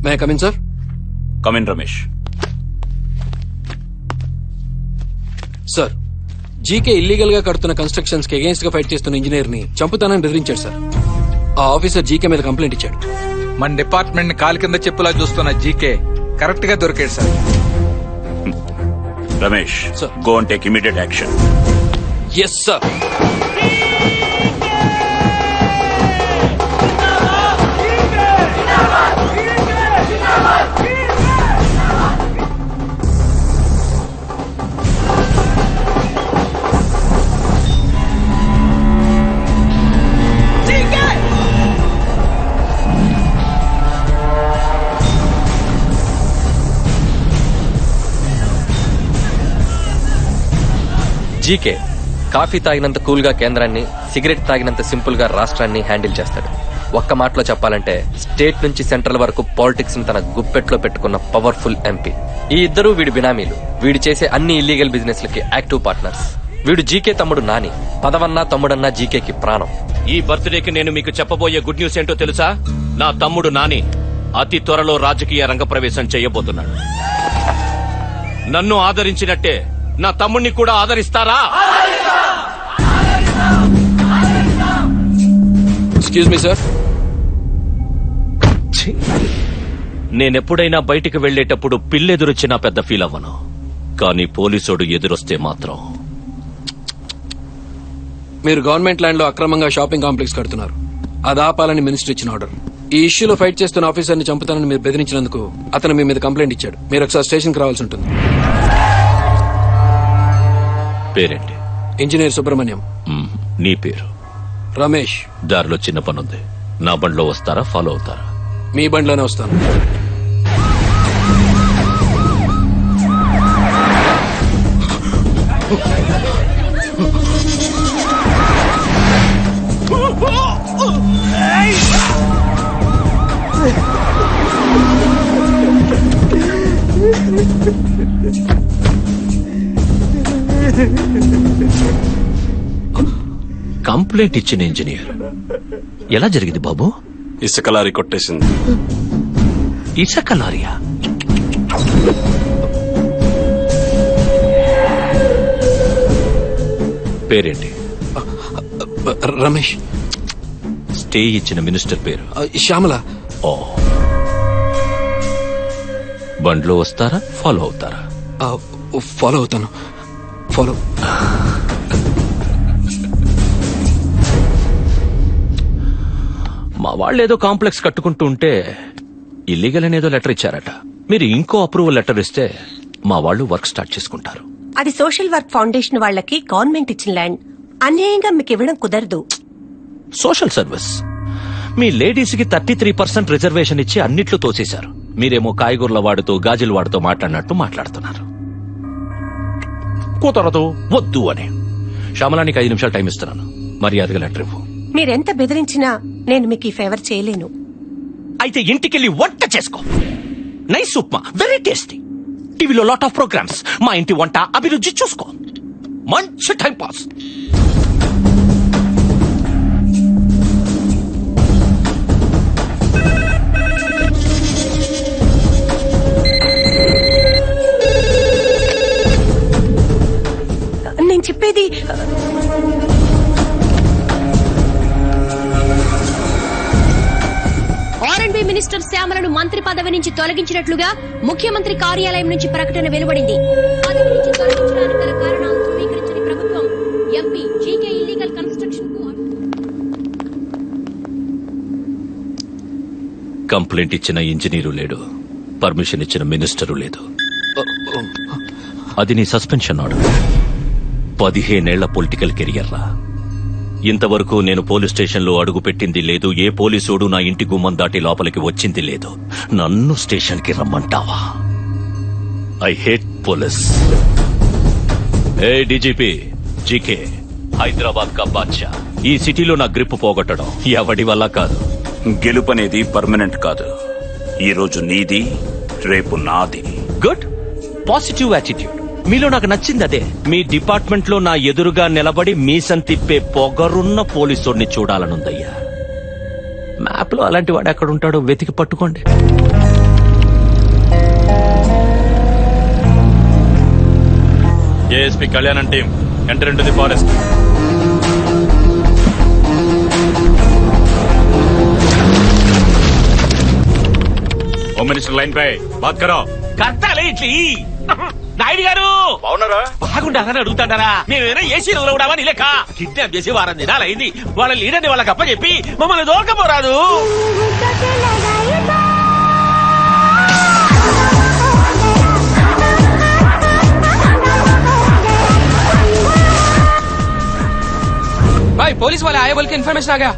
May I come in sir? Come in Ramesh. Sir, GK illegal గా కడుతున్న constructions కి against గా ఫైట్ చేస్తున్న ఇంజనీర్ ని చంపుతానని బెదిరించాడు సార్. ఆ ఆఫీసర్ జీకే మీద కంప్లైంట్ ఇచ్చాడు. మన డిపార్ట్మెంట్ ని కాలు కింద చెప్పులా చూస్తున్న జీకే కరెక్ట్ గా దొరికాడు sir. Ramesh, Sir. Go and take immediate action. Yes sir. GK coffee తాగినంత కూల్ గా కేంద్రాన్ని, సిగరెట్ తాగినంత సింపుల్ గా రాష్ట్రాన్ని హ్యాండిల్ చేస్తాడు. ఒక్క మాటలో చెప్పాలంటే స్టేట్ నుంచి సెంట్రల్ వరకు పాలిటిక్స్ ని తన గుప్పెట్లో పెట్టుకున్న పవర్ఫుల్ ఎంపీ. ఈ ఇద్దరు వీడి బినామీలు. వీడు చేసే అన్ని ఇల్లీగల్ బిజినెస్ లకి యాక్టివ్ పార్ట్నర్స్. వీడు జీకే తమ్ముడు నాని. పదవన్నా తమ్ముడన్నా జీకేకి ప్రాణం. ఈ బర్త్డేకి నేను మీకు చెప్పబోయే గుడ్ న్యూస్ ఏంటో తెలుసా? నా తమ్ముడు నాని అతి త్వరలో రాజకీయ రంగ ప్రవేశం చేయబోతున్నాడు. నన్ను ఆదరించినట్టే నా తమ్ముడిని కూడా ఆదరిస్తారా? Excuse me sir. నేనెప్పుడైనా బయటికి వెళ్లేటప్పుడు పిల్లెదురొచ్చినా పెద్ద ఫీల్ అవ్వను, కానీ పోలీసోడు ఎదురొస్తే మాత్రం. మీరు గవర్నమెంట్ ల్యాండ్ లో అక్రమంగా షాపింగ్ కాంప్లెక్స్ కడుతున్నారు. అది ఆపాలని మినిస్టర్ ఇచ్చిన ఆర్డర్. ఈ ఇష్యూలో ఫైట్ చేస్తున్న ఆఫీసర్ ని చంపుతానని మీరు బెదిరించినందుకు అతను మీ మీద కంప్లైంట్ ఇచ్చాడు. మీరు ఒకసారి స్టేషన్ కి రావాల్సి ఉంటుంది. పేరేంటి? ఇంజనీర్ సుబ్రహ్మణ్యం. నీ పేరు? రమేష్. దారిలో చిన్న పనుంది. నా బండిలో వస్తారా, ఫాలో అవుతారా? మీ బండిలోనే వస్తాను. కంప్లైంట్ ఇచ్చిన ఇంజనీర్ ఎలా జరిగింది బాబు? ఇసుక లారీ కొట్టేసింది. ఇసుక లారీయా? పేరేంటి? రమేష్. స్టే ఇచ్చిన మినిస్టర్ పేరు? శ్యామల. ఓ. బండ్లో వస్తారా, ఫాలో అవుతారా? ఫాలో అవుతాను. ఫాలో. మా వాళ్ళు ఏదో కాంప్లెక్స్ కట్టుకుంటూ ఉంటే ఇల్లీగల్ అనేదో లెటర్ ఇచ్చారట. మీరు ఇంకో అప్రూవల్ లెటర్ ఇస్తే మా వాళ్ళు వర్క్ స్టార్ట్ చేసుకుంటారు. అది సోషల్ వర్క్ ఫౌండేషన్ వాళ్ళకి గవర్నమెంట్ ఇచ్చిన ల్యాండ్. అన్యాయంగా మీకు ఇవ్వడం కుదరదు. Social service. మీ లేడీస్ కి 33% రిజర్వేషన్ ఇచ్చి అన్నిట్లో తోసేశారు. మీరేమో కాయగూరల వాడుతూ గాజుల వాడుతూ మాట్లాడినట్టు మాట్లాడుతున్నారు. కుదరదు, వద్దు అని. శ్యామలానికి 5 నిమిషాలు టైం ఇస్తున్నాను. మర్యాదగా లెటర్ ఇవ్వు. మీరెంత బెదిరించినా నేను మీకు ఈ ఫేవర్ చేయలేను. అయితే ఇంటికెళ్ళి వంట చేసుకో. Nice upma, very tasty. టీవీలో లాట్ ఆఫ్ ప్రోగ్రామ్స్. మా ఇంటి వంట అభిరుచి చూసుకో. మంచి టైం పాస్. నేను చెప్పేది ఆర్ఎండ్బి మినిస్టర్ శ్యామలను మంత్రి పదవి నుంచి తొలగించినట్లుగా ముఖ్యమంత్రి కార్యాలయం నుంచి ప్రకటన వెలువడింది. పదవి నుంచి తొలగించడానికి గల కారణాలు ధృవీకరించని ప్రభుత్వం ఎంపీ జీకే ఇల్లీగల్ కన్స్ట్రక్షన్ కు కంప్లైంట్ ఇచ్చిన ఇంజనీరు లేడు, పర్మిషన్ ఇచ్చిన మినిస్టరు లేదు. అది నీ సస్పెన్షన్ ఆర్డర్. 15 ఏళ్ల పొలిటికల్ కెరియర్ రా. ఇంతవరకు నేను పోలీస్ స్టేషన్లో అడుగు పెట్టింది లేదు. ఏ పోలీసుడు నా ఇంటి గుమ్మం దాటి లోపలికి వచ్చింది లేదు. నన్ను స్టేషన్ కి రమ్మంటావా? I hate police. ఏ డీజీపీ జీకే, హైదరాబాద్ కా బాద్షా. ఈ సిటీలో నా గ్రిప్ పోగొట్టడం ఎవడి వల్ల కాదు. గెలుపనేది పర్మనెంట్ కాదు. ఈ రోజు నీది, రేపు నాది. Good, positive attitude. మీలో నాకు నచ్చింది అదే. మీ డిపార్ట్మెంట్ లో నా ఎదురుగా నిలబడి మీసం తిప్పే పొగరున్న పోలీసుడిని చూడాలనుందయ్యా. మ్యాప్ లో అలాంటి వాడు ఎక్కడుంటాడో వెతికి పట్టుకోండి. ASP Kalyan team enter into the forest. Home minister line पे बात करो. కట్టాలి ఇట్లి నాయుడు గారు బాగున్నారా? బాగుండాలని అడుగుతాడారా? మేమేమైనా ఏసీ రోజులు కూడా లెక్క కిడ్నాప్ చేసి వారం దినాలు అయింది. వాళ్ళ లీడర్ని వాళ్ళకి అప్పచెప్పి మమ్మల్ని దోరకపోరాదు. भाई पुलिस वाले आए बोल के इन्फॉर्मेशन आ गया.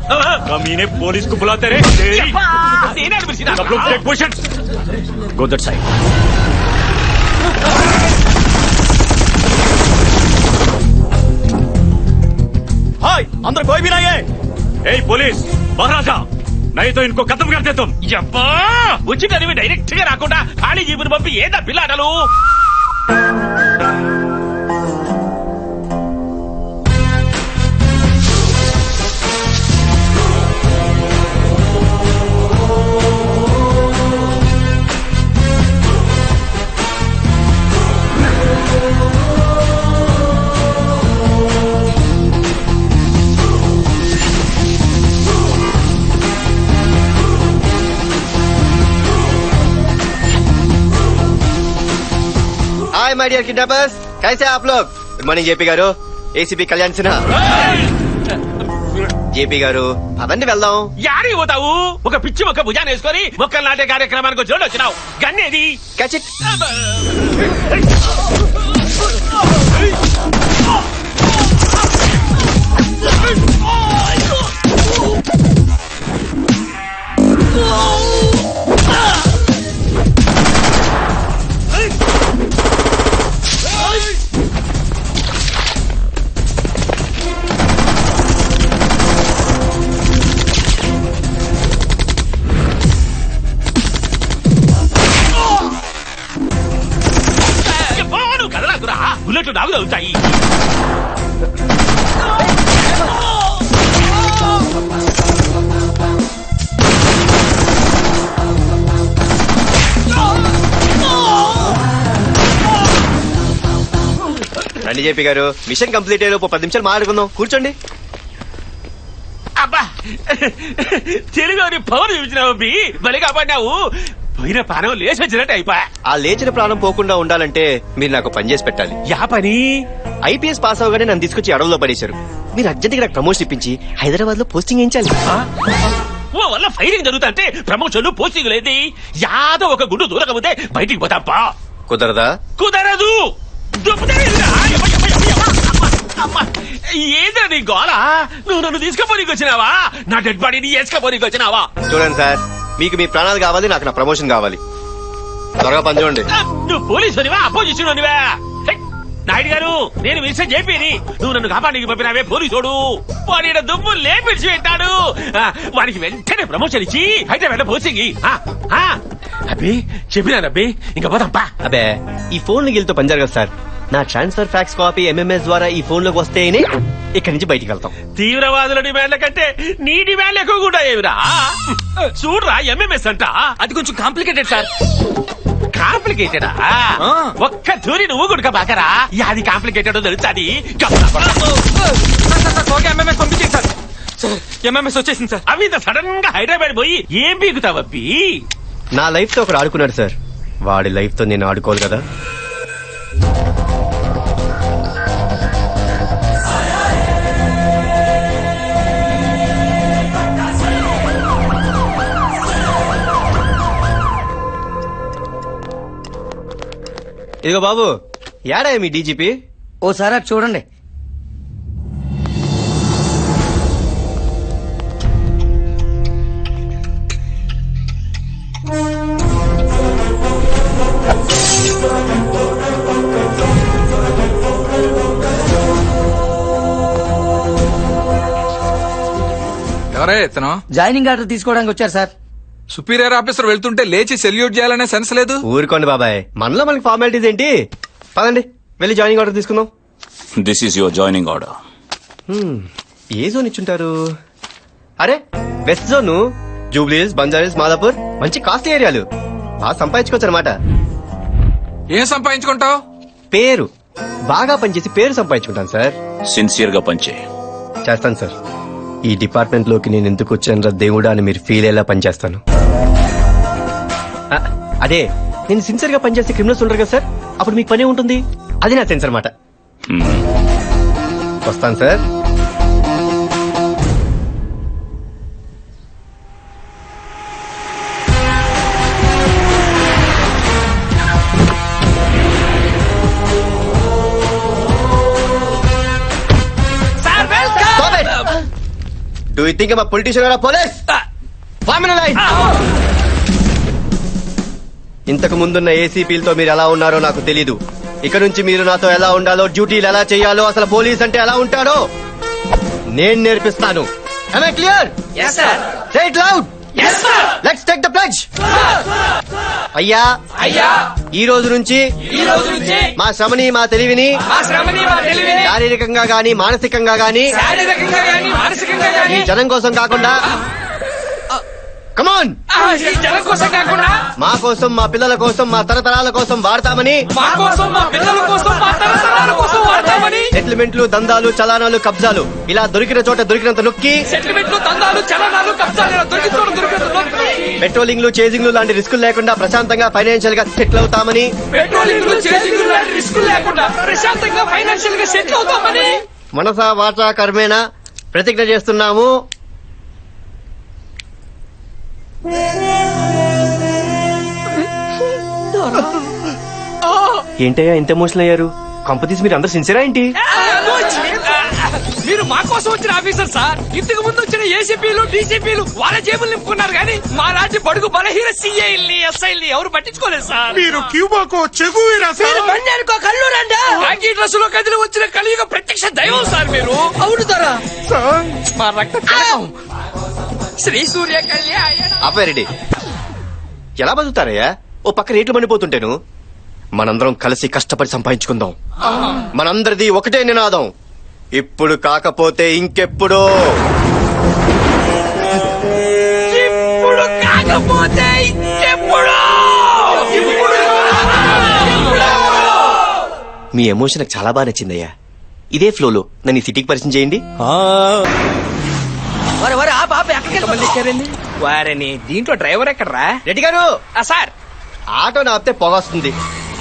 कमीने पुलिस को बुलाते रहे. నేనే అనిపించింది. सब लोग take position. Go that side. हाय अंदर कोई भी नहीं है. ए पुलिस बाहर आ जा, नहीं तो इनको खत्म कर दे तुम. అబ్బా వచ్చినవి డైరెక్ట్ గా రాకుండా ఖాళీ జీబుని పంపి ఏదా పిల్లాడలు. हाय माय डियर किडनैपर्स, कैसे हैं आप लोग? गुड మార్నింగ్ జేపీ గారు, ఏసీపీ కళ్యాణ్ సిన్హా. జేపీ గారు పదండి వెళ్దాం. యాడికి పోతావు? ఒక పిచ్చి మొక్క భుజాన్ని వేసుకొని మొక్కలు నాటే కార్యక్రమానికి వచ్చి వచ్చినావు. గన్నేది? Catch it. కదలాకురా, బుల్లెట్లు నాగు అవుతాయి. రండి జేపీ గారు, మిషన్ కంప్లీట్ అయ్యే 10 నిమిషాలు మాట్లాడుకుందాం. కూర్చోండి. అబ్బా తెలుగు పవర్ చూపించినావు బి, బలి కాపాడినావు. పోయిన ప్రాణం లేచి వచ్చినట్టు అయిపోయా. ఆ లేచిన ప్రాణం పోకుండా ఉండాలంటే మీరు నాకు పని చేసి పెట్టాలి. యా పని? ఐపీఎస్ పాస్ అవగానే నన్ను తీసుకొచ్చి అడవుల్లో పడేశారు. మీరు అర్జెంట్గా నాకు ప్రమోషన్ ఇప్పించి హైదరాబాద్ లో పోస్టింగ్ వేయించాలి. ఓ వల్ల ఫైరింగ్ జరుగుతుంటే ప్రమోషన్లు పోస్టింగ్ లేదు. యాదో ఒక గుండు దూరకపోతే బయటికి పోతాపా. కుదరదా? కుదరదు. ఏదో నీ గోళ? నువ్వు నన్ను తీసుకపోనీకి వచ్చినావా? నా డెడ్ బాడీని వేసుకపోనీకి వచ్చినావా? చూడండి సార్, మీకు మీ ప్రాణాలు కావాలి, నాకు నా ప్రమోషన్ కావాలి. త్వరగా పని చూడండి. నువ్వు పోలీసునివా అపోజిషన్ అనివా? నాయుడు గారు, నేను మిస్టర్ జేపీని. నువ్వు నన్ను కాపాడికి పంపినావే పోలీసుడు. వాడి దుమ్ము లేపిడిచి పెట్టాడు. వాడికి వెంటనే ప్రమోషన్ ఇచ్చి హైదరాబాద్ పోసింగి. అబ్బి చెప్పినానబ్బి, ఇంకా పోతాంపా. అబే ఈ ఫోన్ గిల్తో పని జరగదు సార్. నా ట్రాన్స్ఫర్ ఫ్యాక్స్ కాపీ ఎంఎంఎస్ ద్వారా ఈ ఫోన్ లోకి వస్తేనే ఇక్కడి నుంచి బయటికి వెళ్తాం. తీవ్రవాదుల డిమాండ్ల కంటే నీ డిమాండ్లు ఎక్కువ కూడా ఏమిరా? చూడరా ఎంఎంఎస్ అంట. అది కొంచెం కాంప్లికేటెడ్ సార్. కాంప్లికేటెడా? ఒక్క తూరి నువ్వు గుడక బాకరా. అది కాంప్లికేటెడ్ తెలుస్తుంది. ఎంఎంఎస్ పంపించేది సార్. సార్ ఎంఎంఎస్ వచ్చేసింది సార్. అవి ఇంత సడన్ గా హైదరాబాద్ పోయి ఏం బీగుతావబ్బి? నా లైఫ్ తో ఒకడు ఆడుకున్నాడు సార్, వాడి లైఫ్ తో నేను ఆడుకోవాలి కదా. ఇదిగో బాబు, ఏడా మీ డీజీపీ? ఓసారి అటు చూడండి. ఎవరే ఇతను? జాయినింగ్ ఆర్డర్ తీసుకోవడానికి వచ్చారు సార్. సుపీరియర్ ఆఫీసర్ వెళ్తుంటే లేచి సెల్యూట్ చేయాలనే సెన్స్ లేదు. ఊరుకోండి బాబాయ్, మనలో మనకి ఫార్మాలిటీస్ ఏంటి? పదండి వెళ్ళి జాయినింగ్ ఆర్డర్ తీసుకుందాం. This is your joining order. ఏ జోన్ ఇచ్చుంటారు? అరే వెస్ట్ జోన్, జూబ్లీస్, బంజారీస్, మాదాపూర్ మంచి కాస్ట్లీ ఏరియాలు. బాగా సంపాదించుకోవచ్చు అనమాట. ఏం సంపాదించుకుంటావు? పేరు, బాగా పనిచేసి పేరు సంపాదించుకుంటాను సార్. సిన్సియర్ గా పనిచే. చేస్తాను సార్. ఈ డిపార్ట్మెంట్ లోకి నేను ఎందుకు వచ్చానరా దేవుడా అని మీరు ఫీల్ అయ్యేలా పనిచేస్తాను. అదే నేను సిన్సియర్ గా పనిచేస్తే క్రిమినల్స్ ఉండరు కదా సార్, అప్పుడు మీకు పనే ఉంటుంది. అది నా సెన్స్ అన్నమాట. వస్తాను sir. Do you think I'm a politician or a police? Form in a line. ఇంతకు ముందున్న ఏసీపీలతో మీరు ఎలా ఉన్నారో నాకు తెలీదు. ఇక నుంచి మీరు నాతో ఎలా ఉండాలో, డ్యూటీలు ఎలా చేయాలో, అసలు పోలీస్ అంటే ఎలా ఉంటాడో నేను నేర్పిస్తాను. Am I clear? Yes, sir. Say it loud. Yes, sir. Let's take the pledge. అయ్యా ఈ రోజు నుంచి మా శ్రమని మా తెలివిని శారీరకంగా గాని మానసికంగా గాని ఈ జనం కోసం కాకుండా కమాన్ మా కోసం, మా పిల్లల కోసం, మా తరతరాల కోసం వాడతామని సెటిల్మెంట్లు, దందాలు, చలానాలు, కబ్జాలు ఇలా దొరికిన చోట దొరికినంత నొక్కి పెట్రోలింగ్లు, చేజింగ్లు లాంటి రిస్కులు లేకుండా ప్రశాంతంగా ఫైనాన్షియల్ గా సెటిల్ అవుతామని మనసా వాచా కర్మేనా ప్రతిజ్ఞ చేస్తున్నాము. ఏంటయ్యా ఇంత ఎమోషనల్ అయ్యారు? కంపెనీస్ మీరు అందరు సిన్సియరా ఏంటి? మీరు మా కోసం వచ్చిన ఆఫీసర్ సార్. ఇంతకు ముందు వచ్చిన ఏసీపీలు, డీసీపీలు వాళ్ళ జేబులు నింపుకున్నారు కానీ మా లాంటి బడుగు బలహీన సీఐల్ని, ఎస్ఐల్ని ఎవరు పట్టించుకోలేదు సార్. మీరు క్యూబాకో చెగువీరా సార్. కాకి డ్రెస్ లో కదిలి వచ్చిన కలియుగ ప్రత్యక్ష దైవం సార్ మీరు. అవును సారా మా రక్త కణం. శ్రీ సూర్య కళ్యాణ. అబ్బారెడ్డి ఎలా బతుకుతారయ్యా? ఓ పక్క రేట్లు మండిపోతుంటేను. మనందరం కలిసి కష్టపడి సంపాదించుకుందాం. మనందరిది ఒకటే నినాదం, ఇప్పుడు కాకపోతే ఇంకెప్పుడు. ఇప్పుడు కాకపోతే ఇంకెప్పుడు. మీ ఎమోషన్ నాకు చాలా బాగా నచ్చిందయ్యా. ఇదే ఫ్లోలో నన్ను ఈ సిటీకి పరిచయం చేయండి. వారని దీంట్లో డ్రైవర్ ఎక్కడరా? రెడ్డి గారు సార్ ఆటో నాపితే పొగ వస్తుంది,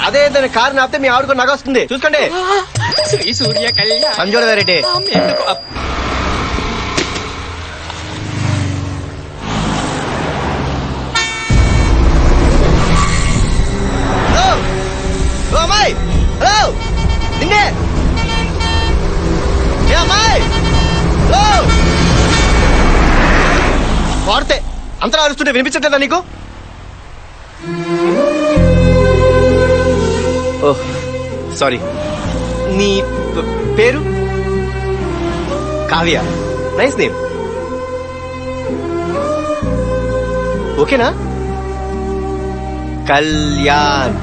అదే ఏదైనా కారు నాపితే మీ ఆవిడకు నగ వస్తుంది. చూసుకోండి. శ్రీ సూర్య కళ్యాణ. సంజోడ రెడ్డి అమ్మాయి, హలో నిన్నే అమ్మాయి, హలో వాడితే అంతలా అరుస్తుంటే వినిపించట్లేదా నీకు? Oh sorry. నీ పేరు? కావ్య. Nice name. ఓకేనా? కళ్యాణ్.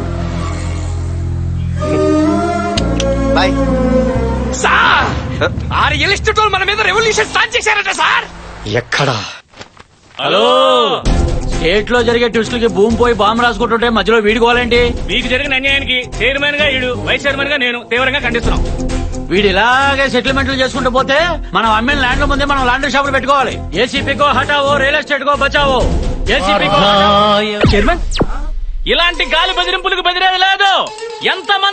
బాయ్. సార్ ఆ రియల్ ఎస్టేట్ వాళ్ళు మన మీద రెవల్యూషన్ స్టార్ట్ చేశారట సార్. ఎక్కడా? హలో, స్టేట్ లో జరిగే ట్విస్టులకి భూమి పోయి బాంబు రాసుకుంటుంటే మధ్యలో వీడుకోవాలండి. మీకు జరిగిన అన్యాయానికి చైర్మన్ గా ఈడు, వైస్ చైర్మన్ గా నేను తీవ్రంగా ఖండిస్తున్నాం. వీడు ఇలాగే సెటిల్మెంట్లు చేసుకుంటూ పోతే మనం అమ్మిన ల్యాండ్ల ముందే మనం లాండ్రీ షాపులు పెట్టుకోవాలి. ఏసీపీకో హటావో, రియల్ ఎస్టేట్ కో బచావో. ఏసీపీకో చైర్మన్ ఇలాంటి గాలి బెదిరింపులకు బెదిరేది లేదు. ఎంతమంది